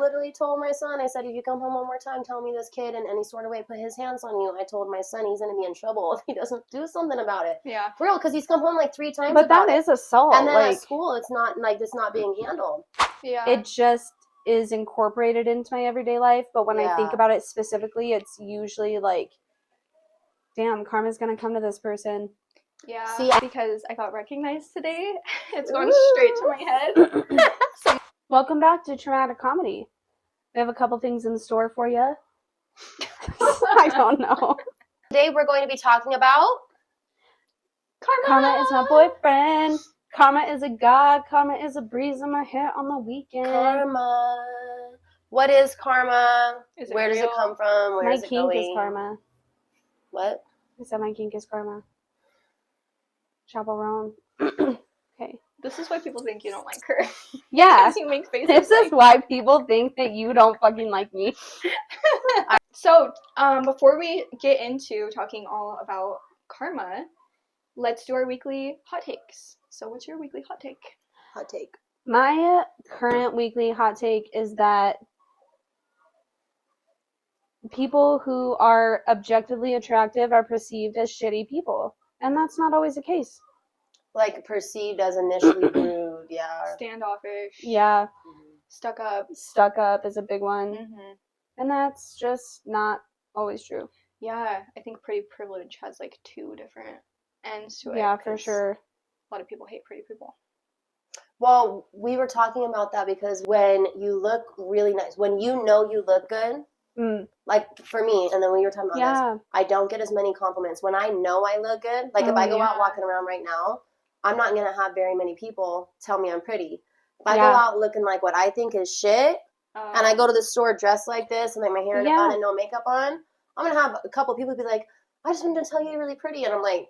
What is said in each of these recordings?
literally told my son, I said, if you come home one more time, tell me this kid in any sort of way put his hands on you. I told my son he's going to be in trouble if he doesn't do something about it. Yeah. For real, because he's come home like 3 times But about that it. is assault. And then like, at school, it's not being handled. Yeah. It just is incorporated into my everyday life. But when I think about it specifically, it's usually like, damn, karma's going to come to this person. Yeah, See, because I got recognized today. It's going straight to my head. So, welcome back to Traumatic Comedy. We have a couple things in store for you. I don't know. Today we're going to be talking about Karma is my boyfriend. Karma is a god. Karma is a breeze in my hair on the weekend. karma. What is karma? Where does it real? come from? Where My is it kink going? is karma. What? I said my kink is karma. Chaperone. Okay. this is why people think you don't like her. Yeah. Because you make faces. This is why people think that you don't fucking like me. So, before we get into talking all about karma, let's do our weekly hot takes. So, what's your weekly hot take? Hot take. My current weekly hot take is that people who are objectively attractive are perceived as shitty people. And that's not always the case. Like perceived as initially rude, yeah. Standoffish. Yeah. Stuck up. Stuck up is a big one. Mm-hmm. And that's just not always true. Yeah, I think pretty privilege has like 2 different ends to it. Yeah, for sure. A lot of people hate pretty people. Well, we were talking about that because when you look really nice, when you know you look good, like for me, and then we were talking about this, I don't get as many compliments. When I know I look good, like if I go out walking around right now, I'm not going to have very many people tell me I'm pretty. If I go out looking like what I think is shit, and I go to the store dressed like this and like my hair done and no makeup on, I'm going to have a couple people be like, I just wanted to tell you you're really pretty. And I'm like,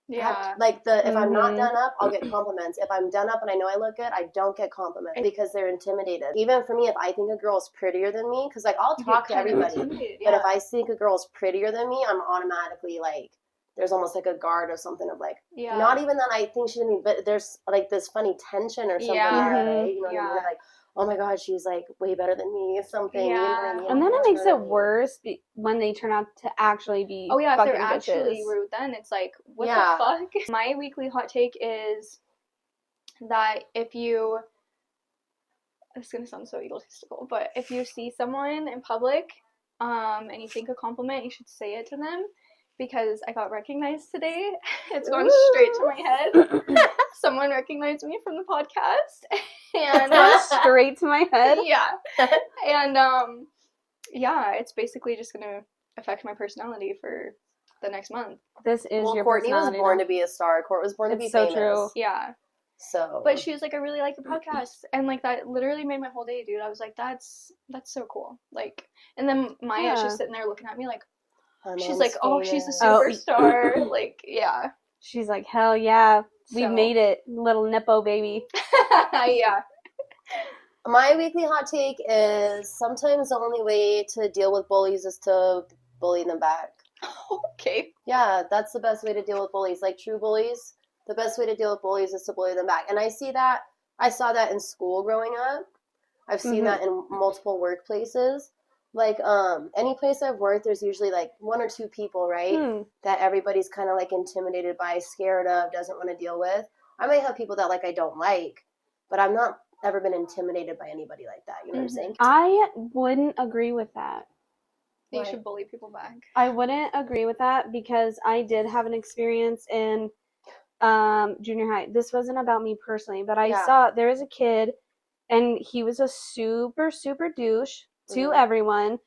if I'm not done up, I'll get compliments. If I'm done up and I know I look good, I don't get compliments because they're intimidated. Even for me, if I think a girl's prettier than me, because like I'll talk to everybody, but if I think a girl's prettier than me, I'm automatically like, there's almost like a guard or something of like, not even that I think she's gonna be, but there's like this funny tension or something there, right? You know what I mean? Like, oh my god, she's like way better than me, something. You know what I mean? And then it makes it worse when they turn out to actually be if fucking they're actually bitches. rude, then it's like, what the fuck? My weekly hot take is that if you, it's gonna sound so egotistical, but if you see someone in public, and you think a compliment, you should say it to them. Because I got recognized today. It's going straight to my head. Someone recognized me from the podcast. And straight to my head? Yeah. And it's basically just going to affect my personality for the next month. This is your Courtney personality. was born to be a star. Court was born to be famous. True. Yeah. So. But she was like, I really like your podcast. And like that literally made my whole day, dude. I was like, that's so cool. Like, and then Maya's just sitting there looking at me like, she's like, oh, she's a superstar. Like, yeah. She's like, hell yeah. We made it, little Nippo baby. Yeah. My weekly hot take is sometimes the only way to deal with bullies is to bully them back. Okay. Yeah, that's the best way to deal with bullies. Like true bullies, the best way to deal with bullies is to bully them back. And I saw that in school growing up. I've seen that in multiple workplaces. Like, any place I've worked, there's usually, like, 1 or 2 people, right, that everybody's kind of, like, intimidated by, scared of, doesn't want to deal with. I may have people that, like, I don't like, but I've not ever been intimidated by anybody like that. You know what I'm saying? I wouldn't agree with that. You should bully people back. I wouldn't agree with that because I did have an experience in junior high. This wasn't about me personally, but I saw there was a kid, and he was a super, super douche to everyone,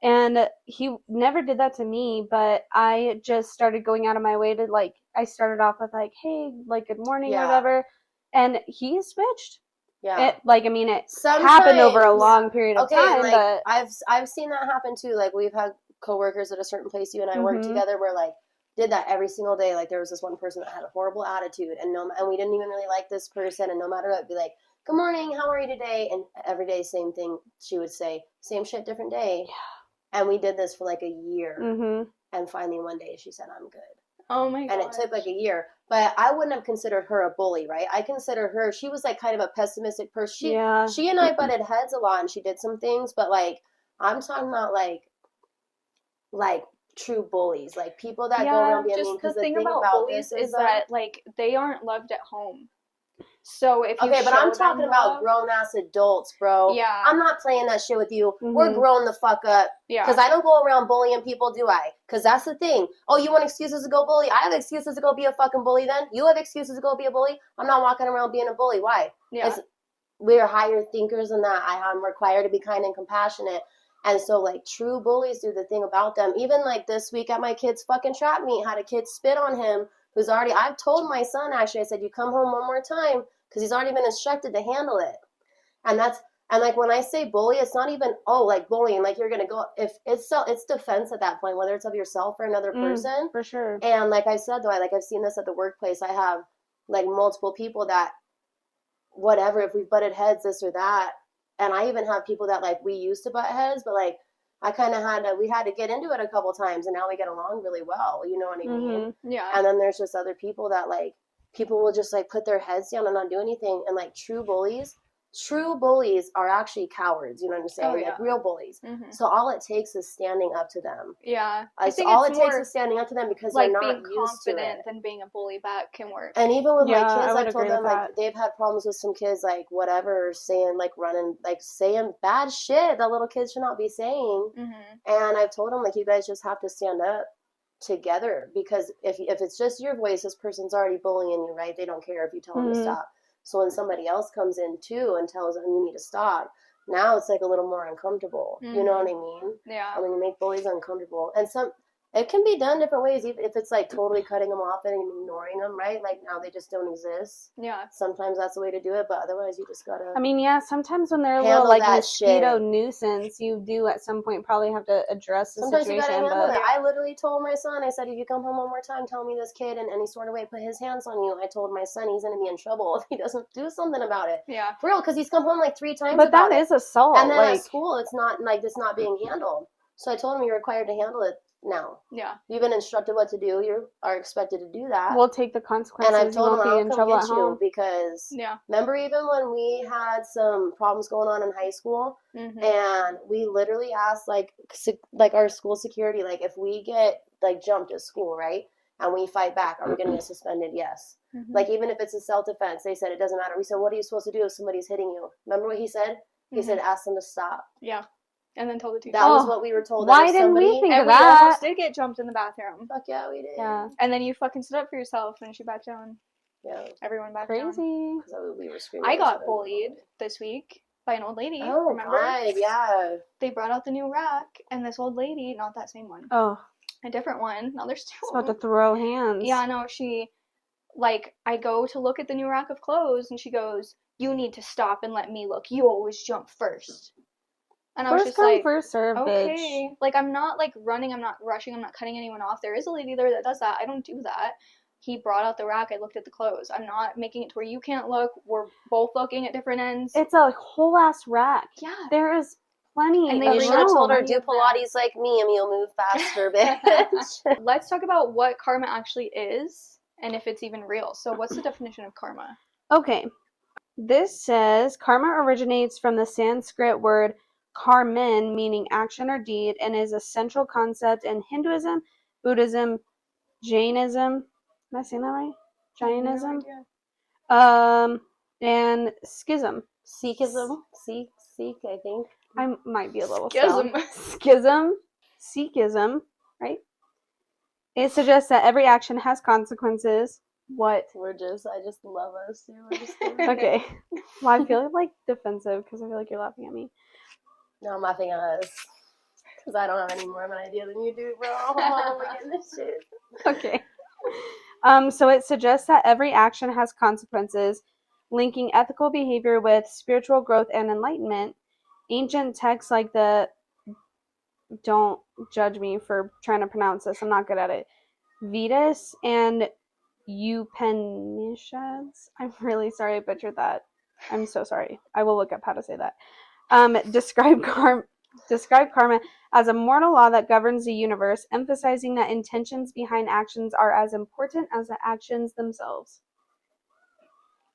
and he never did that to me, but I just started going out of my way to, like, I started off with, like, hey, like, good morning, or whatever, and he switched. It happened over a long period of time, like, but I've seen that happen, too. Like, we've had coworkers at a certain place, you and I worked together, where, like, did that every single day. Like, there was this one person that had a horrible attitude, and we didn't even really like this person, and no matter what, be like, good morning, how are you today? And every day, same thing she would say. Same shit, different day. Yeah. And we did this for like a year. And finally one day she said, I'm good. Oh my god. And it took like a year. But I wouldn't have considered her a bully, right? I consider her, she was like kind of a pessimistic person. She and I butted heads a lot and she did some things, but like, I'm talking about like true bullies, like people that go around being mean. Because the thing about bullies is that like they aren't loved at home. So if you but I'm talking about grown ass adults, bro. Yeah. I'm not playing that shit with you. Mm-hmm. We're grown the fuck up. Yeah. Because I don't go around bullying people, do I? Because that's the thing. Oh, you want excuses to go bully? I have excuses to go be a fucking bully then. You have excuses to go be a bully? I'm not walking around being a bully. Why? Yeah. We're higher thinkers than that. I'm required to be kind and compassionate. And so, like, true bullies do the thing about them. Even, like, this week at my kid's fucking trap meet, had a kid spit on him who's already, I've told my son, actually, I said, you come home one more time, because he's already been instructed to handle it. And like, when I say bully, it's not even, like, bullying, like, you're going to go, if it's defense at that point, whether it's of yourself or another person. For sure. And like I said, though, I've seen this at the workplace. I have, like, multiple people that, whatever, if we've butted heads, this or that, and I even have people that, like, we used to butt heads, but, like, I kind of we had to get into it a couple times, and now we get along really well, you know what I mean? Yeah. And then there's just other people that, like, people will just, like, put their heads down and not do anything, and, like, true bullies are actually cowards, you know what I'm saying? Like, real bullies. Mm-hmm. So all it takes is standing up to them. Yeah. All it takes is standing up to them, because like they're not being used to it. confident than being a bully back can work. And even with my kids, I've told them, like, they've had problems with some kids, like, whatever, saying, like, running, like, saying bad shit that little kids should not be saying. Mm-hmm. And I've told them, like, you guys just have to stand up together, because if it's just your voice, this person's already bullying you, right? They don't care if you tell them to stop. So when somebody else comes in too and tells them you need to stop, now it's like a little more uncomfortable. Mm-hmm. You know what I mean? Yeah. I mean, you make bullies uncomfortable, and it can be done different ways, even if it's like totally cutting them off and ignoring them, right? Like, now they just don't exist. Yeah. Sometimes that's the way to do it, but otherwise you just gotta. I mean, yeah, sometimes when they're a little, like, mosquito nuisance, you do at some point probably have to address the sometimes situation. Sometimes you gotta handle it. I literally told my son, I said, if you come home one more time, tell me this kid in any sort of way put his hands on you. I told my son he's gonna be in trouble if he doesn't do something about it. Yeah. For real, because he's come home like 3 times but about that is assault. And then at school, it's not, like, it's not being handled. So I told him you're required to handle it now. Yeah. You've been instructed what to do. You are expected to do that. We'll take the consequences. And I've told him I won't don't come get you, because remember even when we had some problems going on in high school, and we literally asked like our school security, like, if we get, like, jumped at school, right, and we fight back, are we going to get suspended? Yes. Like, even if it's a self-defense, they said it doesn't matter. We said, what are you supposed to do if somebody's hitting you? Remember what he said? He said, ask them to stop. Yeah. And then told the teacher. That was what we were told. Why didn't we think of that? We almost did get jumped in the bathroom. Fuck yeah, we did. Yeah. And then you fucking stood up for yourself and she backed down. Yeah. Everyone backed down. Crazy. We were screaming. I got bullied this week by an old lady. Oh, remember? God, yeah. They brought out the new rack, and this old lady, not that same one. Oh. A different one. Now there's 2. It's about to throw hands. Yeah, no, she, like, I go to look at the new rack of clothes, and she goes, you need to stop and let me look. You always jump first. And I was just like, first serve, okay. bitch. Like, I'm not, like, running, I'm not rushing, I'm not cutting anyone off. There is a lady there that does that. I don't do that. He brought out the rack. I looked at the clothes. I'm not making it to where you can't look. We're both looking at different ends. It's a whole ass rack. Yeah. There is plenty. And you should have told her, do Pilates like me and you'll move faster, bitch. Let's talk about what karma actually is and if it's even real. So what's the definition of karma? Okay. This says karma originates from the Sanskrit word karman, meaning action or deed, and is a central concept in Hinduism, Buddhism, Jainism. Am I saying that right? Jainism? No, and Schism. Sikhism? Sikh, I think. I might be a little Schism. Sikhism, right? It suggests that every action has consequences. What? I just love us. Okay. Well, I feel like defensive because I feel like you're laughing at me. No, I'm laughing at us. Because I don't have any more of an idea than you do, bro. Oh my goodness, shit. Okay. So it suggests that every action has consequences, linking ethical behavior with spiritual growth and enlightenment. Ancient texts like the, don't judge me for trying to pronounce this, I'm not good at it, Vedas and Upanishads. I'm really sorry I butchered that. I'm so sorry. I will look up how to say that. Describe describe karma as a moral law that governs the universe, emphasizing that intentions behind actions are as important as the actions themselves.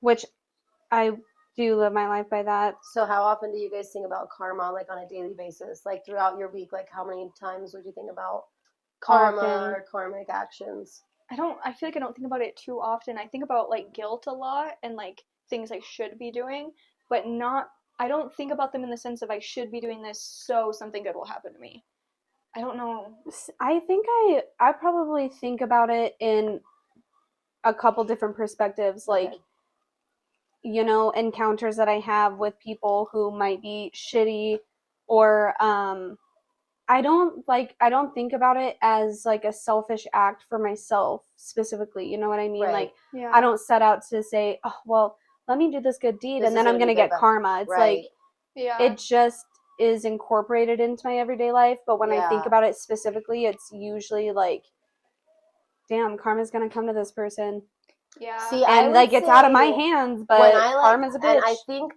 Which I do live my life by that. So how often do you guys think about karma, like on a daily basis? Like throughout your week, like how many times would you think about karma or karmic actions? I feel like I don't think about it too often. I think about like guilt a lot and like things I should be doing, but I don't think about them in the sense of I should be doing this so something good will happen to me. I don't know. I think I probably think about it in a couple different perspectives, like, you know, encounters that I have with people who might be shitty, or I don't think about it as like a selfish act for myself specifically. You know what I mean? Right. Like, I don't set out to say, oh, well, let me do this good deed and then I'm going to get karma. It's like, it just is incorporated into my everyday life. But when I think about it specifically, it's usually like, damn, karma's going to come to this person. Yeah. See, and like it's out of my hands, but karma's a bitch. And I think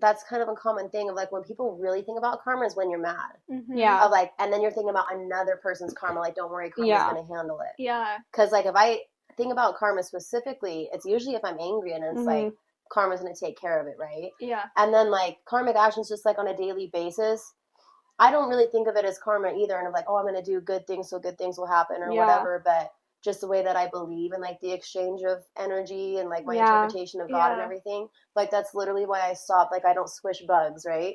that's kind of a common thing of like when people really think about karma is when you're mad. Mm-hmm. Yeah. Of like, and then you're thinking about another person's karma. Like, don't worry, karma's going to handle it. Yeah. Because like if I think about karma specifically, it's usually if I'm angry and it's like karma's going to take care of it, right? Yeah. And then like karmic actions just like on a daily basis. I don't really think of it as karma either. And I'm like, oh, I'm going to do good things so good things will happen or whatever. But just the way that I believe in like the exchange of energy and like my interpretation of God and everything. Like that's literally why I stopped. Like I don't squish bugs, right?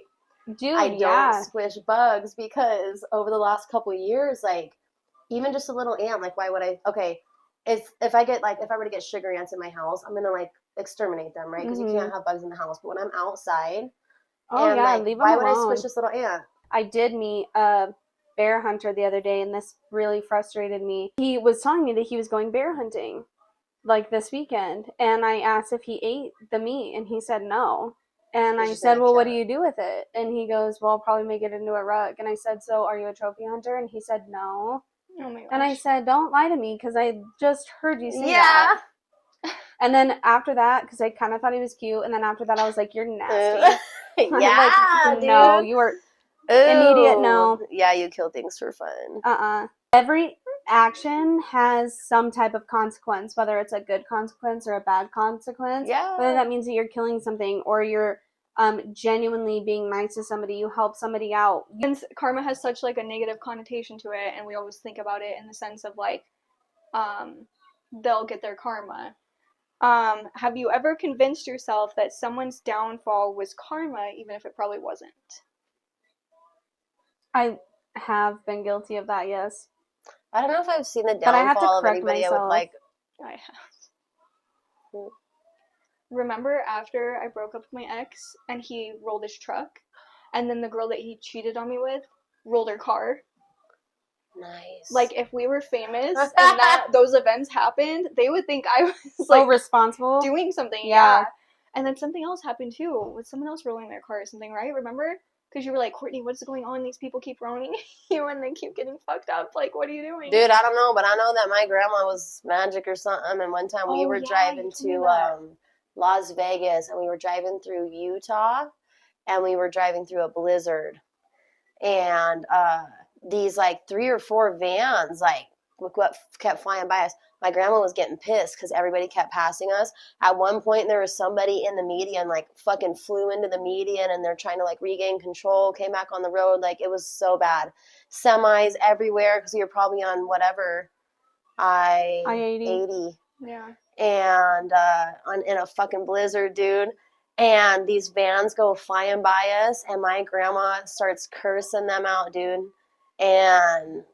Dude, I don't squish bugs because over the last couple of years, like even just a little ant, like why would I? Okay, if I were to get sugar ants in my house, I'm gonna like exterminate them, right? Because you can't have bugs in the house. But when I'm outside, leave them why alone. would I squish this little ant? I did meet a bear hunter the other day, and this really frustrated me. He was telling me that he was going bear hunting like this weekend, and I asked if he ate the meat, and he said no. And I said, well, what do you do with it? And he goes, well, I'll probably make it into a rug. And I said, so are you a trophy hunter? And he said no. Oh my gosh. And I said, don't lie to me, because I just heard you say that. And then after that, because I kind of thought he was cute, and then after that I was like, you're nasty. Dude. No, you are immediate no. Yeah, you kill things for fun. Every action has some type of consequence, whether it's a good consequence or a bad consequence. Yeah. Whether that means that you're killing something or you're genuinely being nice to somebody, you help somebody out. And karma has such like a negative connotation to it, and we always think about it in the sense of like they'll get their karma. Have you ever convinced yourself that someone's downfall was karma, even if it probably wasn't? I have been guilty of that, yes. I don't know if I've seen the downfall of anybody myself. I would like. I have. Remember after I broke up with my ex and he rolled his truck, and then the girl that he cheated on me with rolled her car? Nice. Like, if we were famous and those events happened, they would think I was like responsible, doing something. Yeah. And then something else happened too, with someone else rolling their car or something, right? Remember? Because you were like, Courtney, what's going on? These people keep rolling you and they keep getting fucked up. Like, what are you doing? Dude, I don't know, but I know that my grandma was magic or something. And one time we were driving to Las Vegas, and we were driving through Utah, and we were driving through a blizzard. And these like 3 or 4 vans like kept flying by us. My grandma was getting pissed because everybody kept passing us. At one point, there was somebody in the median, like, fucking flew into the median, and they're trying to, like, regain control, came back on the road. Like, it was so bad. Semis everywhere because we were probably on whatever, I-80. Yeah. And in a fucking blizzard, dude. And these vans go flying by us, and my grandma starts cursing them out, dude. And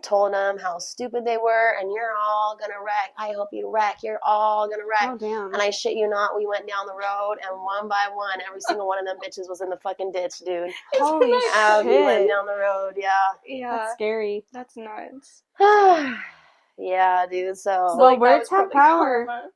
told them how stupid they were, and you're all gonna wreck. I hope you wreck. You're all gonna wreck. Oh, damn. And I shit you not, we went down the road, and one by one, every single one of them bitches was in the fucking ditch, dude. Holy shit. We went down the road, Yeah. That's scary. That's nuts. Yeah, dude, so well, words have power. Karma.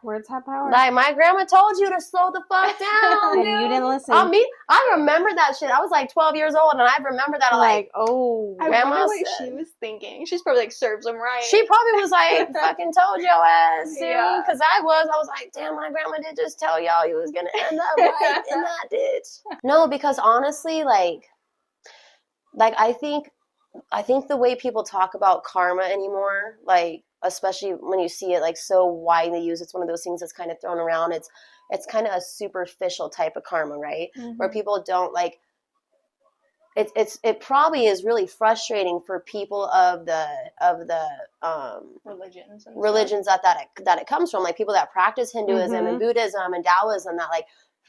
Words have power. Like, my grandma told you to slow the fuck down, and you didn't listen. I remember that shit. I was like 12 years old, and I remember that. Like, I wonder what she was thinking. She's probably like, serves them right. She probably was like, fucking told your ass, because I was like, damn, my grandma did just tell y'all you was gonna end up right in that ditch. No, because honestly, like I think the way people talk about karma anymore, like, especially when you see it like so widely used, it's one of those things that's kind of thrown around. It's kind of a superficial type of karma, right? Where people don't like. It probably is really frustrating for people of the religions that it comes from, like people that practice Hinduism and Buddhism and Taoism, that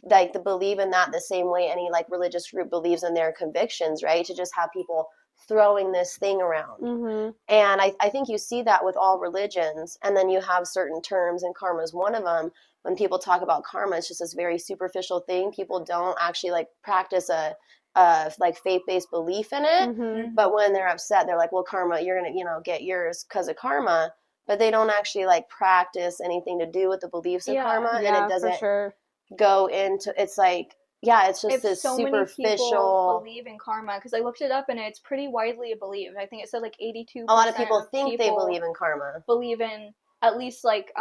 like to believe in that the same way any like religious group believes in their convictions, right? To just have people throwing this thing around. And I think you see that with all religions, and then you have certain terms, and karma is one of them. When people talk about karma, it's just this very superficial thing. People don't actually like practice a like faith-based belief in it, but when they're upset, they're like, well, karma, you're gonna get yours because of karma, but they don't actually like practice anything to do with the beliefs of karma, and it doesn't go into, it's like, it's just this so superficial. Many people believe in karma, because I looked it up and it's pretty widely believed. I think it said like 82%. A lot of people think they believe in karma. Believe in at least like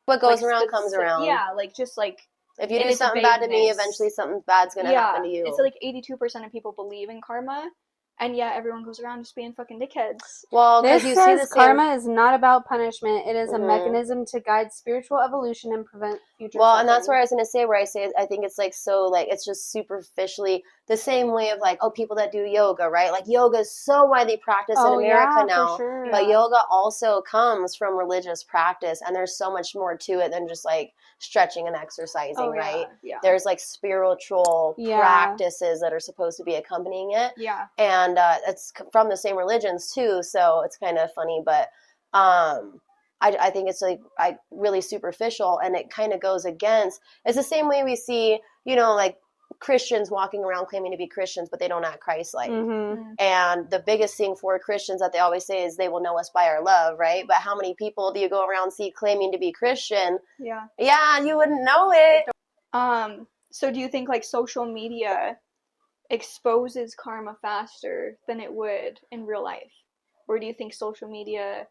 what goes around comes around. Yeah, like just like. If you do something bad to me, eventually something bad's going to happen to you. It's like 82% of people believe in karma, and everyone goes around just being fucking dickheads. Well, this says karma is not about punishment. It is a mechanism to guide spiritual evolution and prevent future suffering. And that's where I was going to say, I think it's like so, like, it's just superficially the same way of like, people that do yoga, right? Like, yoga is so widely practiced in America now. For sure. But yoga also comes from religious practice, and there's so much more to it than just like stretching and exercising, right? Yeah. There's like spiritual practices that are supposed to be accompanying it. Yeah. And it's from the same religions too, so it's kind of funny, but I think it's like really superficial, and it kind of goes against. It's the same way we see, like Christians walking around claiming to be Christians, but they don't act Christ-like. And the biggest thing for Christians that they always say is they will know us by our love, right? But how many people do you go around see claiming to be Christian? Yeah, you wouldn't know it. So do you think like social media exposes karma faster than it would in real life, or do you think social media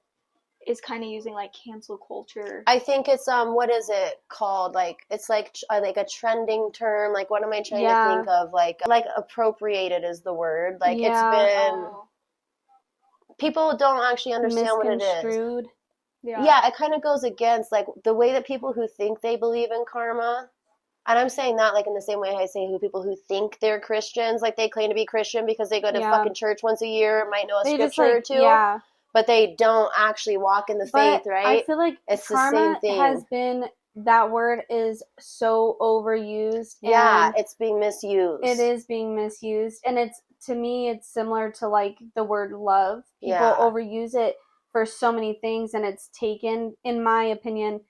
is kind of using like cancel culture? I think it's what is it called? Like it's like a trending term. Like what am I trying to think of? Like appropriated is the word. Like it's been people don't actually understand what it is. Yeah, it kind of goes against like the way that people who think they believe in karma. And I'm saying that like in the same way I say people who think they're Christians, like they claim to be Christian because they go to fucking church once a year, might know a scripture or two. Yeah. But they don't actually walk in the faith, right? I feel like it's karma the same thing. Has been, that word is so overused. Yeah, it's being misused. It is being misused. And it's, to me, it's similar to like the word love. People overuse it for so many things, and it's taken, in my opinion,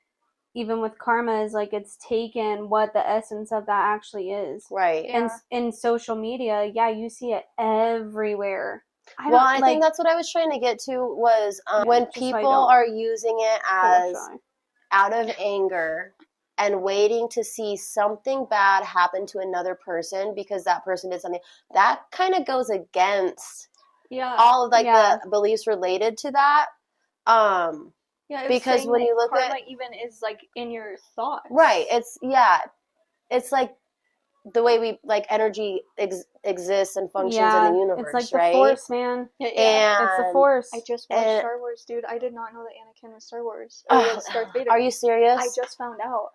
even with karma, is like it's taken what the essence of that actually is. Right. And in social media, you see it everywhere. I think that's what I was trying to get to was when people are using it as out of anger and waiting to see something bad happen to another person because that person did something, that kind of goes against all of like the beliefs related to that. Because when you look karma even is like in your thoughts. Right. It's like the way we like energy exists and functions in the universe, it's like right? The force, man. And it's the force. I just watched Star Wars, dude. I did not know that Anakin was Star Wars. Darth Vader. Are you serious? I just found out,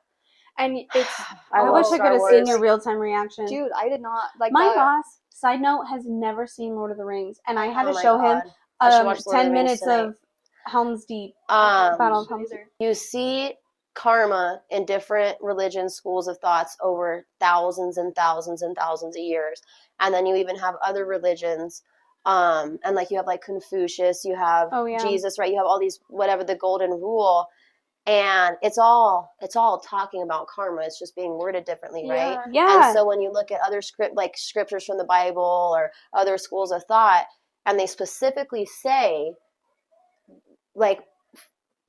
and it's. I wish I could have seen your real time reaction, dude. I did not like. My boss, side note, has never seen Lord of the Rings, and I had to show him 10 minutes of Helm's Deep. Battle of Helm's Deep. You see karma in different religion schools of thoughts over thousands and thousands and thousands of years, and then you even have other religions, and like you have like Confucius, you have Jesus, right? You have all these whatever the golden rule, and it's all talking about karma. It's just being worded differently, right? And so when you look at other scriptures from the Bible or other schools of thought, and they specifically say like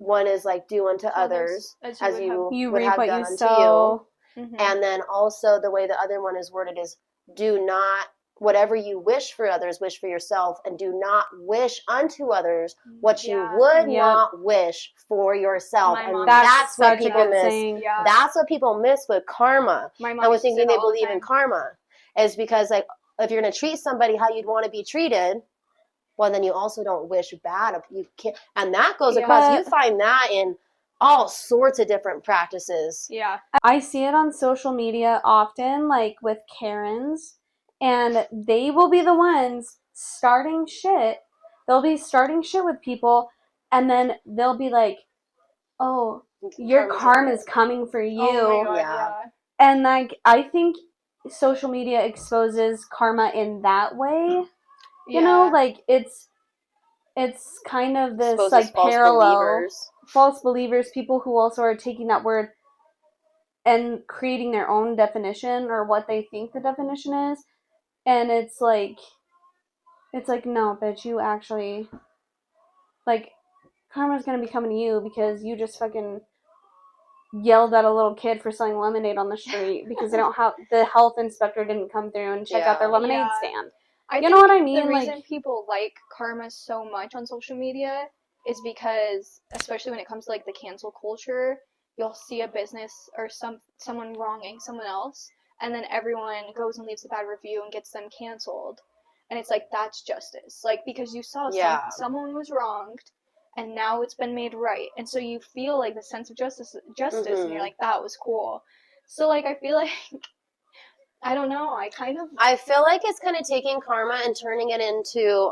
one is like do unto others as you would have done unto you. Mm-hmm. And then also the way the other one is worded is do not, whatever you wish for others, wish for yourself, and do not wish unto others what you would not wish for yourself. And that's what people miss. Yeah. That's what people miss with karma. And with thinking they believe in karma is because like if you're going to treat somebody how you'd want to be treated, well, then you also don't wish bad. You can't, and that goes across. You find that in all sorts of different practices. Yeah. I see it on social media often, like with Karens, and they will be the ones starting shit. They'll be starting shit with people, and then they'll be like, oh, your karma's coming for you. Oh my God, yeah. And like, I think social media exposes karma in that way. You know, like it's kind of this like parallel. False believers, people who also are taking that word and creating their own definition or what they think the definition is. And it's like, no, bitch, you actually, like, karma's gonna be coming to you because you just fucking yelled at a little kid for selling lemonade on the street because they don't have, the health inspector didn't come through and check out their lemonade stand. You know what I mean? The reason people like karma so much on social media is because, especially when it comes to like the cancel culture, you'll see a business or someone wronging someone else, and then everyone goes and leaves a bad review and gets them canceled. And it's like, that's justice. Like, because you saw someone was wronged, and now it's been made right. And so you feel like the sense of justice, and you're like, that was cool. So, like, I feel like, I don't know, I feel like it's kind of taking karma and turning it into,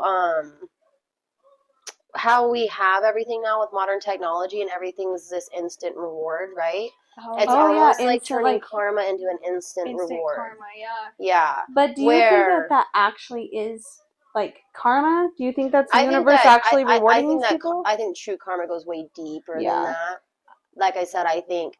how we have everything now with modern technology and everything's this instant reward, right? It's almost like turning karma into an instant reward. Karma, yeah. But do you think that actually is like karma? Do you think that's the universe actually rewarding these people? I think true karma goes way deeper than that. Like I said, I think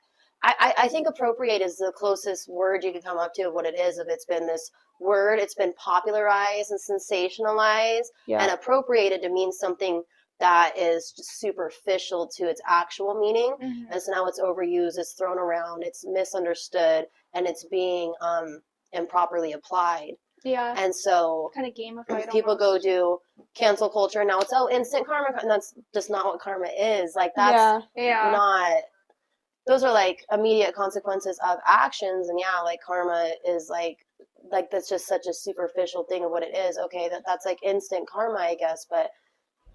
appropriate is the closest word you can come up to of what it is. If it's been this word, it's been popularized and sensationalized and appropriated to mean something that is just superficial to its actual meaning. And so now it's overused, it's thrown around, it's misunderstood, and it's being improperly applied. Yeah. And so kind of gamified people go do cancel culture. Now it's instant karma, and that's just not what karma is. Like that's not. Those are like immediate consequences of actions, and like karma is like that's just such a superficial thing of what it is. Okay, that's like instant karma, I guess, but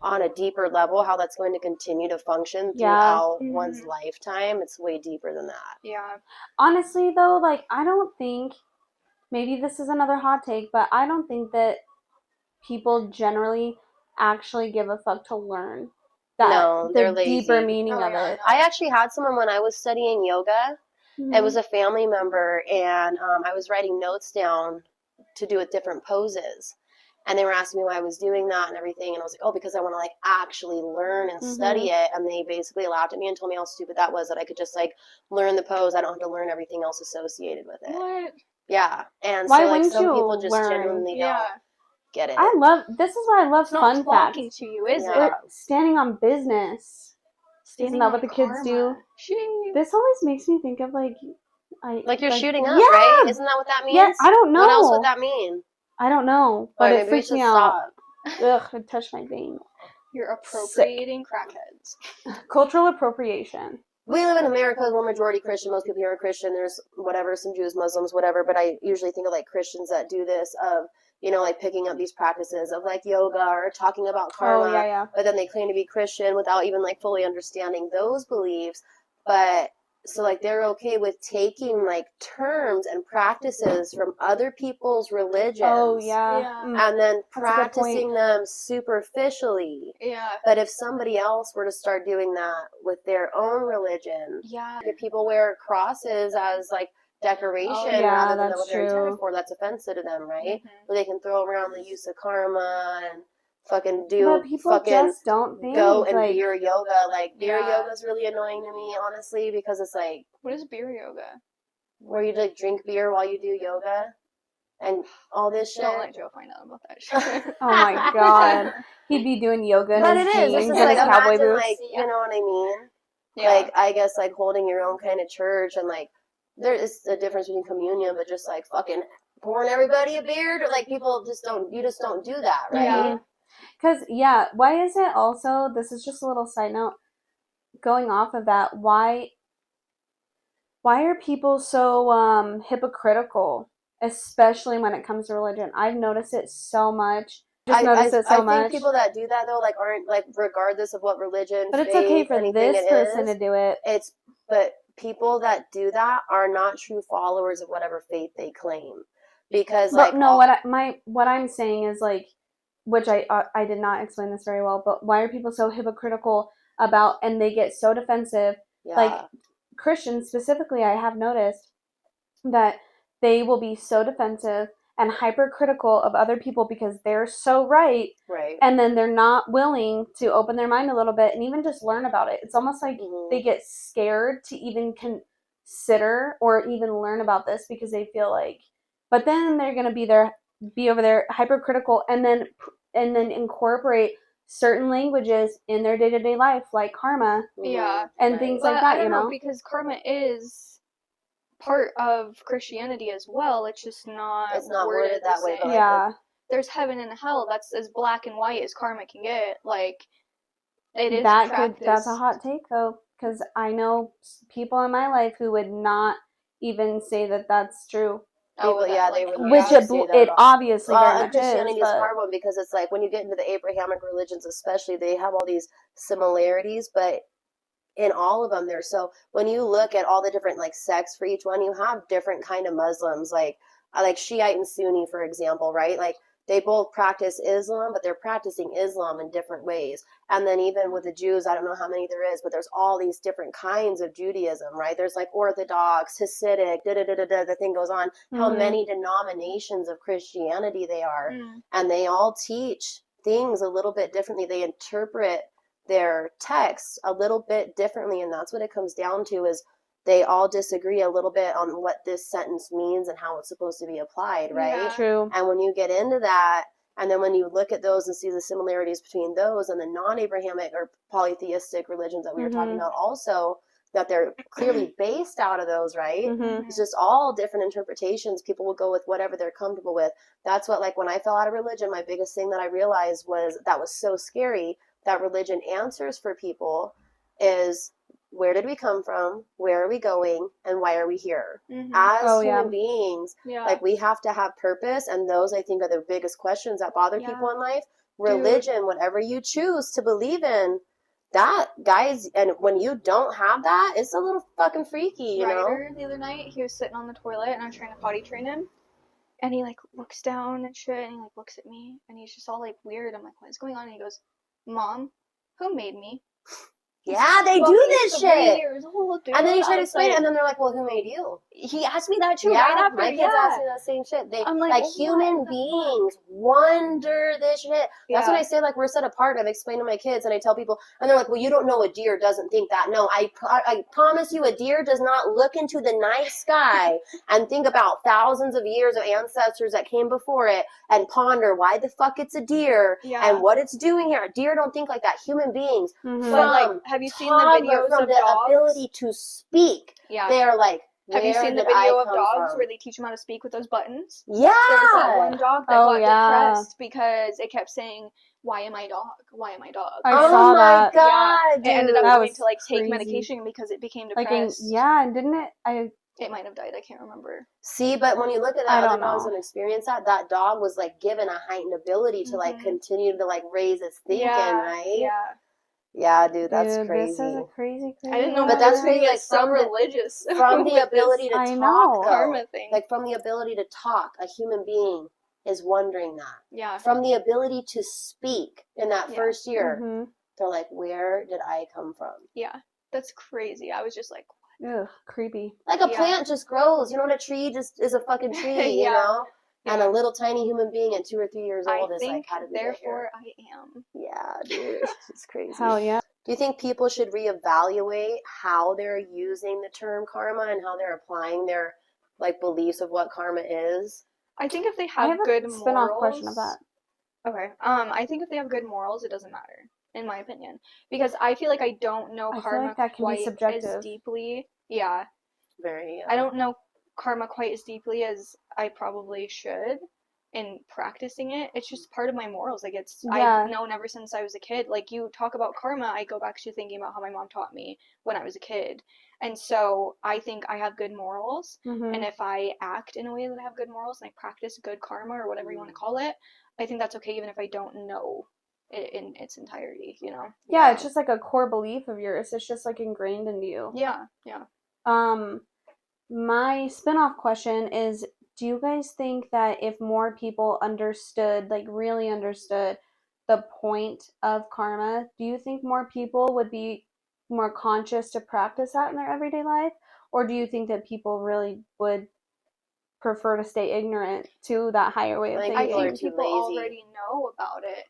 on a deeper level, how that's going to continue to function throughout one's lifetime, it's way deeper than that. Yeah. Honestly, though, like, I don't think, maybe this is another hot take, but I don't think that people generally actually give a fuck to learn the deeper meaning of it. I actually had someone when I was studying yoga. It was a family member, and I was writing notes down to do with different poses. And they were asking me why I was doing that and everything. And I was like, oh, because I want to, like, actually learn and study it. And they basically laughed at me and told me how stupid that was, that I could just, like, learn the pose. I don't have to learn everything else associated with it. What? Yeah. And why so, like, some you people just genuinely don't get it. This is why I love fun facts. It's not talking to you, is it? Standing on business. Isn't that what the kids do? This always makes me think of, like... you're shooting up, right? Isn't that what that means? Yeah, I don't know. What else would that mean? I don't know, but it freaks me out. Ugh, it touched my vein. You're appropriating crackheads. Cultural appropriation. We live in America, we're majority Christian. Most people here are Christian. There's some Jews, Muslims, whatever. But I usually think of like Christians that do this of, like picking up these practices of like yoga or talking about karma. But then they claim to be Christian without even like fully understanding those beliefs. But so, like, they're okay with taking, like, terms and practices from other people's religions. Oh, yeah. And then practicing them superficially. Yeah. But if somebody else were to start doing that with their own religion, if people wear crosses as, like, decoration rather than what they're intended for, that's offensive to them, right? Or they can throw around the use of karma and fucking just don't think, go and beer yoga. Like, beer yoga is really annoying to me, honestly, because it's like... What is beer yoga? Where you, like, drink beer while you do yoga. and all this shit. Don't let Joe find out about that shit. Oh my god. He'd be doing yoga in but his it is. jeans It's and like, his cowboy imagine, boots. like, you know what I mean? Yeah. Like, I guess, like, holding your own kind of church and, like, there is a difference between communion, but just, like, fucking pouring everybody a beer, or, like, people just don't do that, right? Yeah. Because, why is it also, this is just a little side note, going off of that, why are people so hypocritical, especially when it comes to religion? I've noticed it so much. I think people that do that, though, like, aren't, like, regardless of what religion, but faith, it's okay for this person to do it. But people that do that are not true followers of whatever faith they claim. Because, but like... no, what I'm saying is, like, which I did not explain this very well, but why are people so hypocritical about, and they get so defensive? Like, Christians specifically, I have noticed that they will be so defensive and hypercritical of other people because they're so right, and then they're not willing to open their mind a little bit and even just learn about it. It's almost like they get scared to even consider or even learn about this because they feel like, but then they're going to be over there hypercritical and then incorporate certain languages in their day-to-day life, like karma, and things like that. I don't know, because karma is part of Christianity as well. It's just not worded that way. But there's heaven and hell. That's as black and white as karma can get. Like, it is practice. That's a hot take, though, because I know people in my life who would not even say that that's true. They would. Which it obviously very much Christianity is a hard one because it's like when you get into the Abrahamic religions, especially, they have all these similarities, but in all of them, so when you look at all the different, like, sects for each one, you have different kind of Muslims, like Shiite and Sunni, for example, right? Like, they both practice Islam, but they're practicing Islam in different ways. And then even with the Jews, I don't know how many there is, but there's all these different kinds of Judaism, right? There's, like, Orthodox, Hasidic, the thing goes on, how many denominations of Christianity they are. And they all teach things a little bit differently. They interpret their texts a little bit differently, and that's what it comes down to, is they all disagree a little bit on what this sentence means and how it's supposed to be applied, right? Yeah. True. And when you get into that, and then when you look at those and see the similarities between those and the non-Abrahamic or polytheistic religions that we were talking about also, that they're clearly based out of those, right? It's just all different interpretations. People will go with whatever they're comfortable with. That's what, like, when I fell out of religion, my biggest thing that I realized was that was so scary, that religion answers for people is, where did we come from, where are we going, and why are we here? As human beings, like, we have to have purpose, and those, I think, are the biggest questions that bother people in life. Religion, whatever you choose to believe in, that, guys, and when you don't have that, it's a little fucking freaky, you know? The other night, he was sitting on the toilet, and I was trying to potty train him, and he, like, looks down and shit, and he, like, looks at me, and he's just all, like, weird. I'm like, what is going on? And he goes, Mom, who made me? Yeah, they do this shit. Old, dude. And then you try to explain it, and then they're like, well, who made you? He asked me that too, right after. My kids asked me that same shit. I'm like human beings wonder this shit. That's what I say, like, we're set apart. I've explained to my kids, and I tell people, and they're like, well, you don't know, a deer doesn't think that. No, I promise you, a deer does not look into the night sky and think about thousands of years of ancestors that came before it and ponder why the fuck it's a deer and what it's doing here. A deer don't think like that. Human beings, but, like, have you seen the videos from of the dogs? Ability to speak. They are like, have you seen the video of dogs where they teach them how to speak with those buttons? Yeah. There was that one dog that got depressed because it kept saying, why am I dog? Why am I dog? I saw that. Oh my god, dude. It ended up having to, like, take medication because it became depressed. And didn't it? It might have died. I can't remember. See, but when you look at that, other dogs don't experience that. That dog was, like, given a heightened ability to like continue to, like, raise its thinking, right? Yeah, dude, that's crazy. This is a crazy. I didn't know, but that's crazy. Like, so religious from the ability to talk, karma thing. Like, from the ability to talk, a human being is wondering that. Yeah. From the ability to speak in that first year, they're like, where did I come from? Yeah, that's crazy. I was just like, ugh, creepy. Like, a plant just grows. You know what? A tree just is a fucking tree. You know. And a little tiny human being at 2 or 3 years old is like, how did we get here? I am. Yeah, dude. It's crazy. Hell yeah. Do you think people should reevaluate how they're using the term karma and how they're applying their, like, beliefs of what karma is? I think if they have good morals... spin-off question of that. Okay. I think if they have good morals, it doesn't matter, in my opinion. Because I feel like I don't know karma quite as deeply. Yeah. Very, I don't know karma quite as deeply as I probably should in practicing it. It's just part of my morals. Like, I've known ever since I was a kid. Like, you talk about karma, I go back to thinking about how my mom taught me when I was a kid. And so I think I have good morals. Mm-hmm. And if I act in a way that I have good morals and I practice good karma or whatever you want to call it, I think that's okay even if I don't know it in its entirety, you know? Yeah, it's just like a core belief of yours. It's just like ingrained into you. Yeah. My spin-off question is, do you guys think that if more people understood, like really understood the point of karma, do you think more people would be more conscious to practice that in their everyday life? Or do you think that people really would prefer to stay ignorant to that higher way of thinking? I think people already know about it.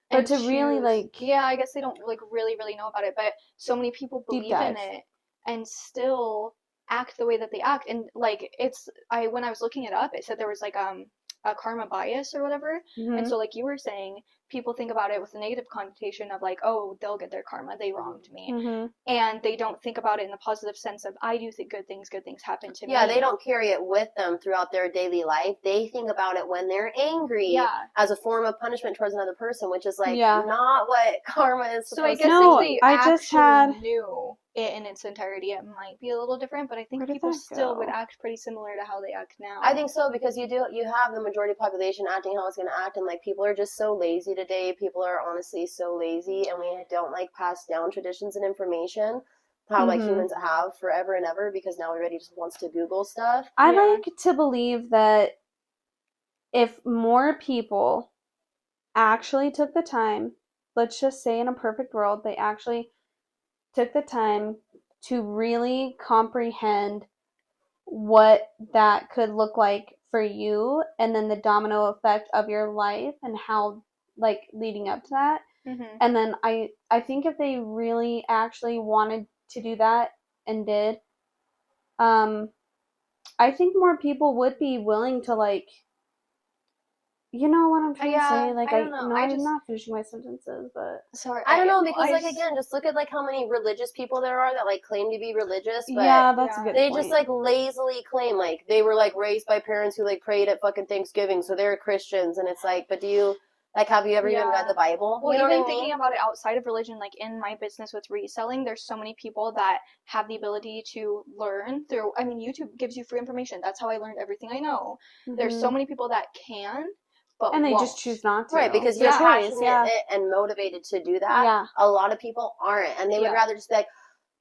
But to really like... Yeah, I guess they don't like really know about it, but so many people believe in it and still act the way that they act. And like when I was looking it up, it said there was like a karma bias or whatever. Mm-hmm. And so like you were saying, people think about it with a negative connotation of like, oh, they'll get their karma, they wronged me. Mm-hmm. And they don't think about it in the positive sense of, I do think good things happen to me. Yeah, they don't carry it with them throughout their daily life. They think about it when they're angry as a form of punishment towards another person, which is like not what karma is supposed to be. So I guess if they knew it in its entirety, it might be a little different, but I think people still would act pretty similar to how they act now. I think so, because you have the majority population acting how it's going to act, and like people are just so lazy today. People are honestly so lazy, and we don't like pass down traditions and information how like humans have forever and ever, because now everybody just wants to Google stuff. I like to believe that if more people actually took the time, let's just say in a perfect world, they actually took the time to really comprehend what that could look like for you, and then the domino effect of your life and how, like, leading up to that. Mm-hmm. And then I think if they really actually wanted to do that and did, I think more people would be willing to, like, you know what I'm trying to say? Like, I'm not finishing my sentences, but... Sorry. I don't know, because, like, again, just look at, like, how many religious people there are that, like, claim to be religious, but... Yeah, that's a good They point. just, like, lazily claim, like, they were, like, raised by parents who, like, prayed at fucking Thanksgiving, so they're Christians, and it's like, but do you... Like, have you ever even read the Bible? Well, even thinking about it outside of religion, like, in my business with reselling, there's so many people that have the ability to learn through... I mean, YouTube gives you free information. That's how I learned everything I know. Mm-hmm. There's so many people that can... And they just choose not to. Right, because you're passionate and motivated to do that. Yeah. A lot of people aren't. And they would rather just be like,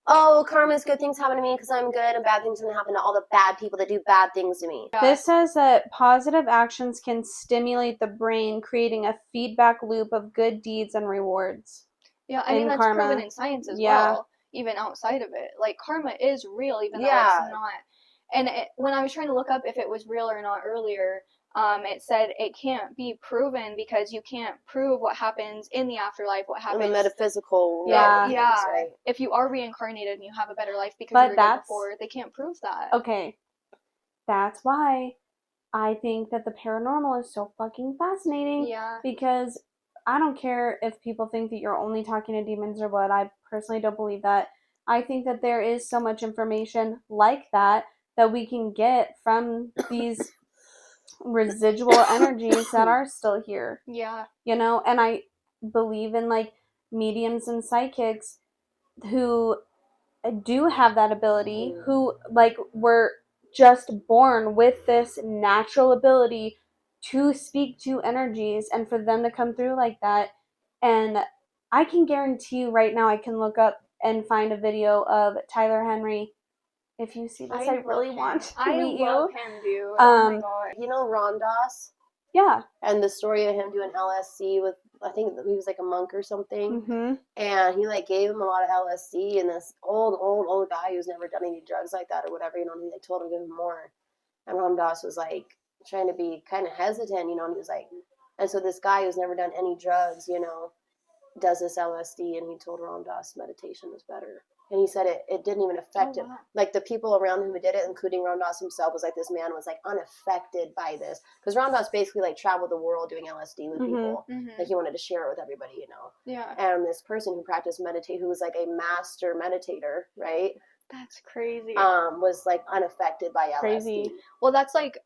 oh, karma's good things happen to me because I'm good, and bad things going to happen to all the bad people that do bad things to me. This says that positive actions can stimulate the brain, creating a feedback loop of good deeds and rewards. Yeah, I mean, that's proven in science as well, even outside of it. Like, karma is real, even though it's not. And when I was trying to look up if it was real or not earlier... it said it can't be proven because you can't prove what happens in the afterlife, what happens... in the metaphysical... Right. If you are reincarnated and you have a better life because you were dead before, they can't prove that. Okay. That's why I think that the paranormal is so fucking fascinating. Yeah. Because I don't care if people think that you're only talking to demons or what. I personally don't believe that. I think that there is so much information like that we can get from these... residual energies that are still here. Yeah. You know, and I believe in, like, mediums and psychics who do have that ability, who, like, were just born with this natural ability to speak to energies, and for them to come through like that. And I can guarantee you right now, I can look up and find a video of Tyler Henry. If you see this, I really want to meet you. I love him, dude. Oh my god. You know Ram Dass? Yeah. And the story of him doing LSD with, I think he was like a monk or something. Mm-hmm. And he like gave him a lot of LSD, and this old guy who's never done any drugs like that or whatever, you know, and he like told him to give him more. And Ram Dass was like trying to be kind of hesitant, you know, and he was like, and so this guy who's never done any drugs, you know, does this LSD, and he told Ram Dass meditation is better. And he said it didn't even affect him. Like, the people around him who did it, including Ram Dass himself, was like, this man was, like, unaffected by this. Because Ram Dass basically, like, traveled the world doing LSD with people. Like, he wanted to share it with everybody, you know? Yeah. And this person who practiced meditate, who was, like, a master meditator, right? That's crazy. Was, like, unaffected by LSD. Well, that's, like,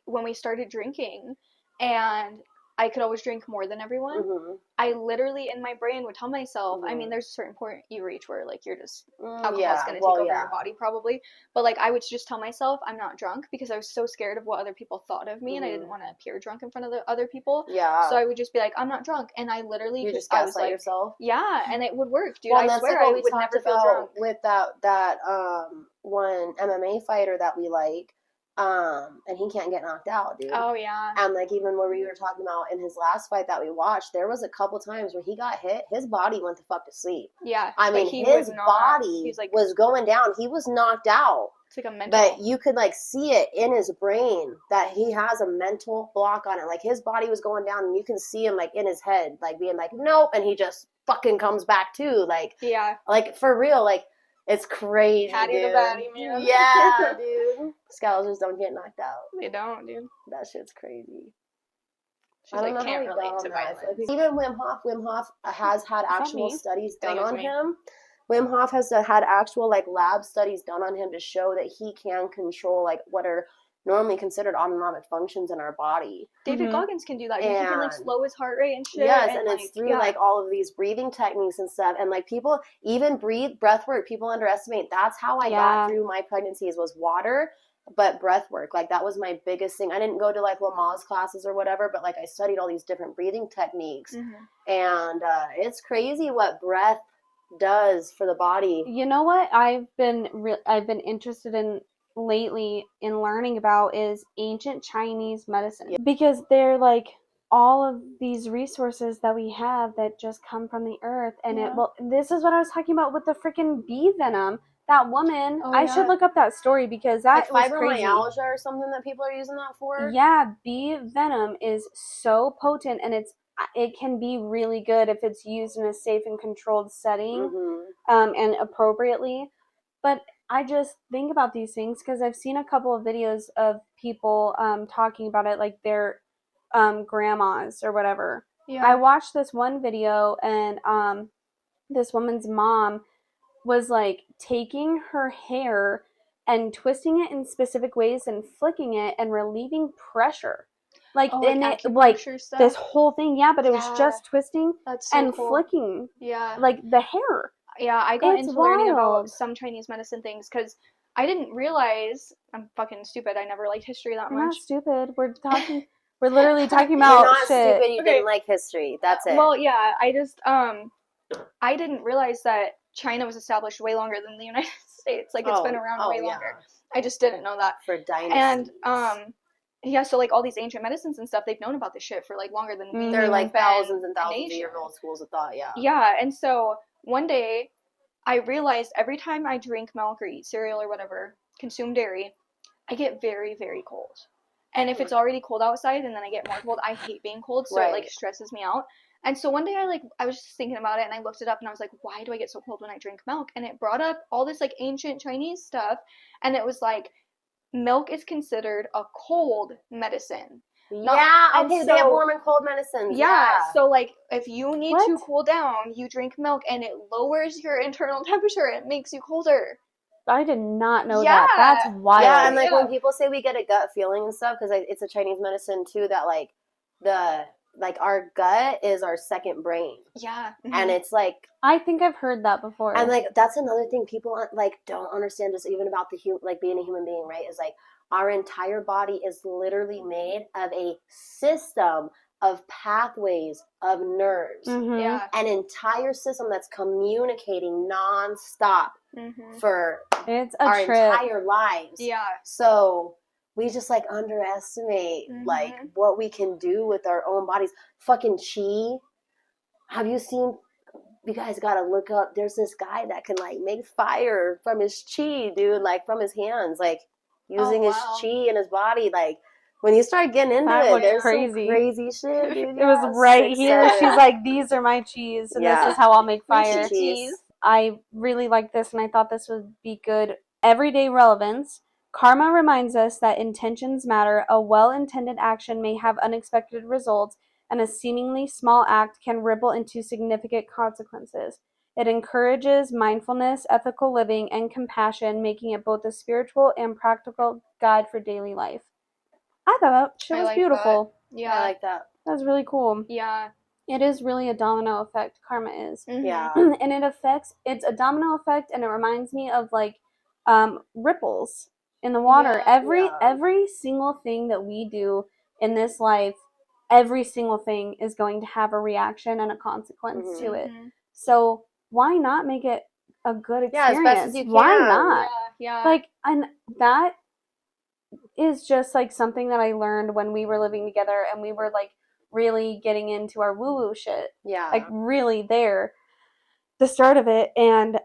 when we started drinking, and I could always drink more than everyone. I literally, in my brain, would tell myself, I mean, there's a certain point you reach where, like, you're just, alcohol's going to take over your body, probably. But, like, I would just tell myself I'm not drunk because I was so scared of what other people thought of me, and I didn't want to appear drunk in front of the other people. Yeah. So I would just be like, I'm not drunk. And I literally, you just gaslight yourself? Yeah, and it would work, dude. Well, I swear, like I would never feel drunk. With that one MMA fighter that we like, and he can't get knocked out, dude. Oh, yeah. And, like, even where we were talking about in his last fight that we watched, there was a couple times where he got hit, his body went the fuck to sleep. Yeah. I mean, his body was going down. He was knocked out. It's like a mental. But you could, like, see it in his brain that he has a mental block on it. Like, his body was going down, and you can see him, like, in his head, like, being like, nope, and he just fucking comes back, too. Like, yeah. Like, for real, like, it's crazy, Patty dude. the Batty, man. Yeah, dude. Scalers don't get knocked out. They don't, dude. That shit's crazy. She's like, can't relate to violence. Even Wim Hof has had actual studies done on him. Wim Hof has had actual, like, lab studies done on him to show that he can control, like, what are normally considered autonomic functions in our body. David Goggins can do that. He can, like, slow his heart rate and shit. Yes, and it's through, like, all of these breathing techniques and stuff. And, like, people even breath work. People underestimate. That's how I got through my pregnancies, was water, but breath work. Like, that was my biggest thing. I didn't go to, like, Lamaze classes or whatever, but, like, I studied all these different breathing techniques. And it's crazy what breath does for the body. You know what I've been interested in lately in learning about is ancient Chinese medicine, because they're like all of these resources that we have that just come from the earth. And this is what I was talking about with the freaking bee venom. That woman, I should look up that story because that was crazy. Fibromyalgia or something that people are using that for? Yeah, bee venom is so potent, and it can be really good if it's used in a safe and controlled setting, and appropriately. But I just think about these things because I've seen a couple of videos of people talking about it, like their grandmas or whatever. Yeah. I watched this one video, and this woman's mom was, like, taking her hair and twisting it in specific ways and flicking it and relieving pressure. Like, this whole thing, but it was just twisting and flicking, like, the hair. Yeah, I got into learning about some Chinese medicine things because I didn't realize, I'm fucking stupid, I never liked history that much. We're not stupid, we're literally talking about You're not shit. Stupid, you didn't like history, that's it. Well, yeah, I just, I didn't realize that China was established way longer than the United States. Like, it's been around way longer. I just didn't know that. For dynasties. And, yeah, so, like, all these ancient medicines and stuff, they've known about this shit for, like, longer than we. They're, like, thousands and thousands of years old schools of thought, Yeah, and so one day I realized every time I drink milk or eat cereal or whatever, consume dairy, I get very, very cold. And if it's already cold outside and then I get more cold, I hate being cold, so it, like, stresses me out. And so one day I was just thinking about it, and I looked it up, and I was like, why do I get so cold when I drink milk? And it brought up all this, like, ancient Chinese stuff, and it was like, milk is considered a cold medicine. They have warm and cold medicines. Yeah, so, like, if you need to cool down, you drink milk, and it lowers your internal temperature. It makes you colder. I did not know that. That's wild. Yeah, and, like, when people say we get a gut feeling and stuff, because it's a Chinese medicine, too, that, like, our gut is our second brain. Yeah. And it's, like... I think I've heard that before. And, like, that's another thing people, like, don't understand just even about being a human being, right? Is, like, our entire body is literally made of a system of pathways of nerves. Yeah. An entire system that's communicating nonstop for our entire lives. Yeah. So... we just, like, underestimate, like, what we can do with our own bodies. Fucking chi. Have you seen, you guys gotta look up, there's this guy that can, like, make fire from his chi, dude, like, from his hands, like, using his chi in his body, like, when you start getting into there's some crazy shit, dude. It was right here. She's like, these are my cheese, and this is how I'll make fire. Cheese. I really like this and I thought this would be good everyday relevance. Karma reminds us that intentions matter. A well-intended action may have unexpected results, and a seemingly small act can ripple into significant consequences. It encourages mindfulness, ethical living, and compassion, making it both a spiritual and practical guide for daily life. I thought that shit was beautiful. That. Yeah, I like that. That was really cool. Yeah. It is really a domino effect, karma is. Mm-hmm. Yeah. And it's a domino effect, and it reminds me of like ripples in the water. Yeah. Every single thing that we do in this life, every single thing is going to have a reaction and a consequence to it. So why not make it a good experience? Yeah, as best as you can. Why not? Yeah. Like, and that is just like something that I learned when we were living together and we were like really getting into our woo-woo shit. Yeah. Like really there, the start of it. And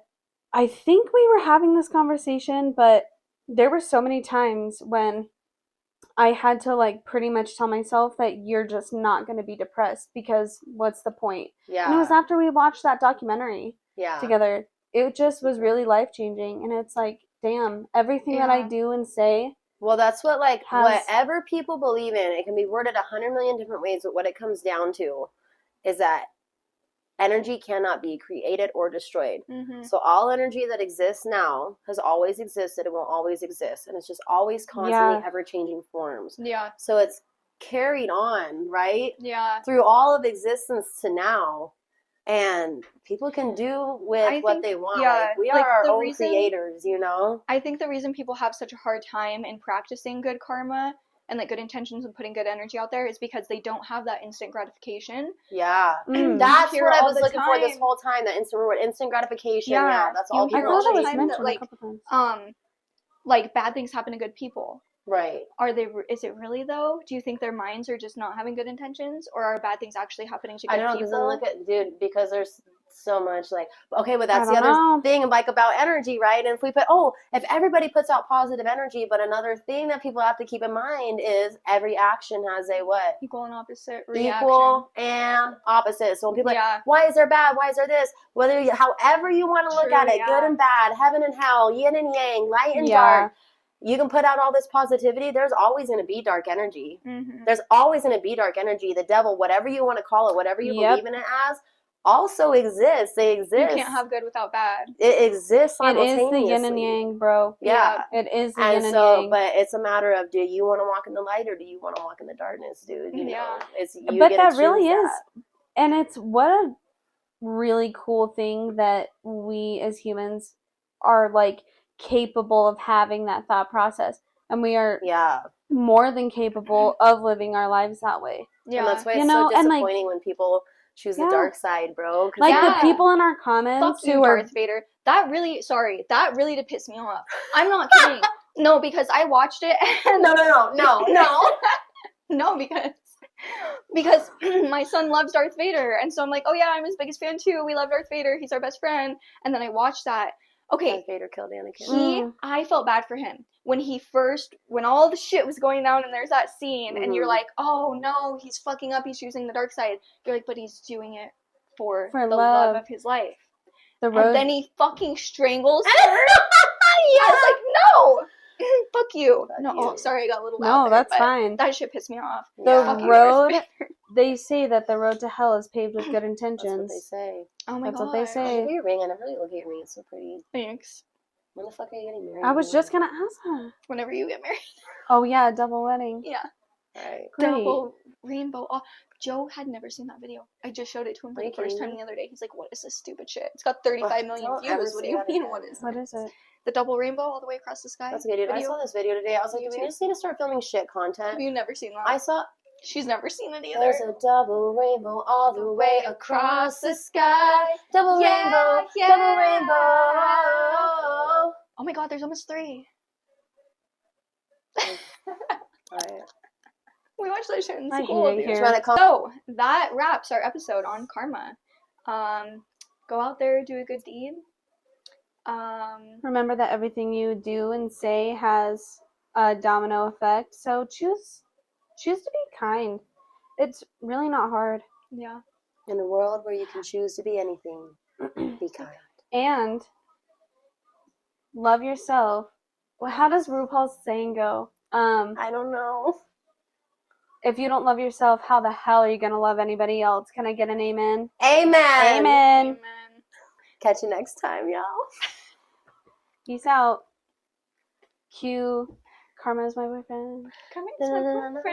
I think we were having this conversation, but there were so many times when I had to like pretty much tell myself that you're just not going to be depressed because what's the point? Yeah. And it was after we watched that documentary yeah. together. It just was really life-changing. And it's like, damn, everything that I do and say. Well, that's what, like, whatever people believe in, it can be worded 100 million different ways, but what it comes down to is that energy cannot be created or destroyed. Mm-hmm. So all energy that exists now has always existed and will always exist. And it's just always constantly ever-changing forms. Yeah. So it's carried on, right? Yeah. Through all of existence to now. And people can do with what they want. Yeah, like, we are our own creators, you know? I think the reason people have such a hard time in practicing good karma and like good intentions and putting good energy out there is because they don't have that instant gratification. Yeah. That's what I was looking for this whole time, that instant gratification. Yeah, that's all people I thought that was mentioned a couple times. Like bad things happen to good people. Right. Is it really though? Do you think their minds are just not having good intentions, or are bad things actually happening to good people? I don't know, because then because there's so much like, okay, but that's the other thing like about energy, right? And if everybody puts out positive energy, but another thing that people have to keep in mind is every action has a what? Equal and opposite reaction. Equal and opposite. So when people why is there bad? Why is there this? However you want to look at it, good and bad, heaven and hell, yin and yang, light and dark. You can put out all this positivity. There's always going to be dark energy. Mm-hmm. There's always going to be dark energy. The devil, whatever you want to call it, whatever you believe in it as, also exists. They exist. You can't have good without bad. It exists simultaneously. It is the yin and yang, bro. Yeah. It is the yin and yang. But it's a matter of, do you want to walk in the light or do you want to walk in the darkness, dude? You know, but that really is. And it's what a really cool thing that we as humans are like capable of having that thought process, and we are more than capable of living our lives that way. Yeah, and that's why it's so disappointing when people choose the dark side, bro. Like the people in our comments who are Darth Vader. That really did piss me off. I'm not kidding. No, because I watched it. And no, because my son loves Darth Vader, and so I'm like, oh yeah, I'm his biggest fan too. We love Darth Vader. He's our best friend. And then I watched that. Okay, Darth Vader killed Anakin. I felt bad for him when all the shit was going down, and there's that scene, and you're like, oh no, he's fucking up, he's choosing the dark side. You're like, but he's doing it for the love of his life. And then he fucking strangles her. I was like, no, fuck you. Sorry, I got a little loud. No, that's fine. That shit pissed me off. They say that the road to hell is paved with good intentions. That's what they say. Oh my god. That's what they say. Look at your ring. I never really look at your ring. It's so pretty. Thanks. When the fuck are you getting married? I was just gonna ask that. Whenever you get married. Oh yeah, double wedding. Yeah. Right. Double rainbow. Oh, Joe had never seen that video. I just showed it to him for the first time the other day. He's like, what is this stupid shit? It's got 35 million views. What do you mean, what is it? The double rainbow all the way across the sky. That's a good idea. I saw this video today. I was like, we just need to start filming shit content. Have you never seen that? She's never seen it either. There's a double rainbow all the way across the sky. Double rainbow, double rainbow. Oh my god, there's almost 3. Alright. We watched that shit in I school. hate it here. So, that wraps our episode on karma. Go out there, do a good deed. Remember that everything you do and say has a domino effect. So choose to be kind. It's really not hard. Yeah. In a world where you can choose to be anything, be kind. And love yourself. Well, how does RuPaul's saying go? I don't know. If you don't love yourself, how the hell are you going to love anybody else? Can I get an amen? Amen. Amen. Catch you next time, y'all. Peace out. Cue Karma is my boyfriend. Karma is my boyfriend.